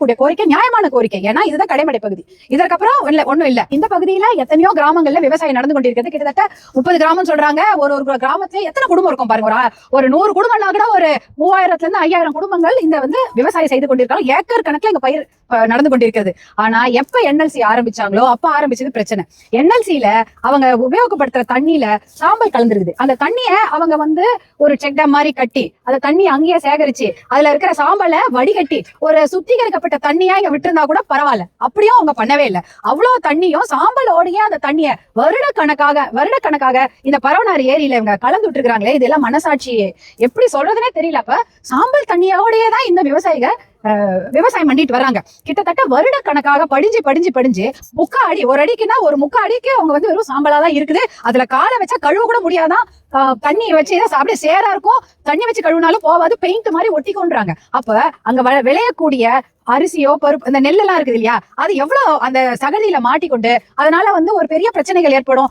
கூடிய கோரிக்கை நியாயமான கோரிக்கை. ஏன்னா இதுதான் கடைமடை பகுதி. இதற்கப்புறம் ஒண்ணும் இல்ல. இந்த பகுதியில எத்தனையோ கிராமங்கள்ல விவசாயம் நடந்து கொண்டிருக்கிறது. கிட்டத்தட்ட 30 கிராமம் சொல்றாங்க. ஒரு கிராமத்துல எத்தனை குடும்பம் இருக்கும் பாருங்க. ஒரு 100 குடும்பம்னா கூட ஒரு 3000ல இருந்து 5000 குடும்பங்கள் இந்த விவசாயம் செய்து கொண்டிருக்காங்க. ஏக்கர் கணக்குல இங்க பயிர் நடந்து கொண்டிருக்கிறது. ஆனா எப்ப என்எல்சி ஆரம்பிச்சாங்களோ அப்ப ஆரம்பிச்சது பிரச்சனை. என்எல்சில அவங்க உபயோகப்படுத்துற தண்ணியில சாம்பல் கலந்துருக்குது. அந்த தண்ணிய அவங்க ஒரு செக் டேம் மாதிரி கட்டி அந்த தண்ணி அங்கேயே சேகரிச்சு அதுல இருக்கிற சாம்பலை வடிகட்டி ஒரு சுத்திகரிக்கப்பட்ட தண்ணியா இங்க விட்டுருந்தா கூட பரவாயில்ல. அப்படியும் அவங்க பண்ணவே இல்லை. அவ்வளவு தண்ணியும் சாம்பலோடையே அந்த தண்ணிய வருடக்கணக்காக இந்த பரவனாறு ஏரியில இவங்க கலந்து விட்டு இருக்காங்களே, இதெல்லாம் மனசாட்சி எப்படி சொல்றதுனே தெரியல. அப்ப சாம்பல் தண்ணியோடயே தான் இந்த விவசாயம் பண்ணிட்டு வராங்க. கிட்டத்தட்ட வருடக்கணக்காக படிஞ்சு முக்காடி ஒரு அடிக்குன்னா ஒரு முக்காடிக்கு அவங்க வெறும் சாம்பலா தான் இருக்குது. அதுல காலை வச்சா கழுவ கூட முடியாதான். தண்ணி வச்சு அப்படியே சேரா இருக்கும். தண்ணி வச்சு கழுவினாலும் போவாது, பெயிண்ட் மாதிரி ஒட்டி கொண்டுறாங்க. அப்ப அங்க விளையக்கூடிய அரிசியோ பருப்பு இந்த நெல் எல்லாம் இருக்குது இல்லையா, அது எவ்வளவு அந்த சகதியில மாட்டிக்கொண்டு அதனால ஒரு பெரிய பிரச்சனைகள் ஏற்படும்.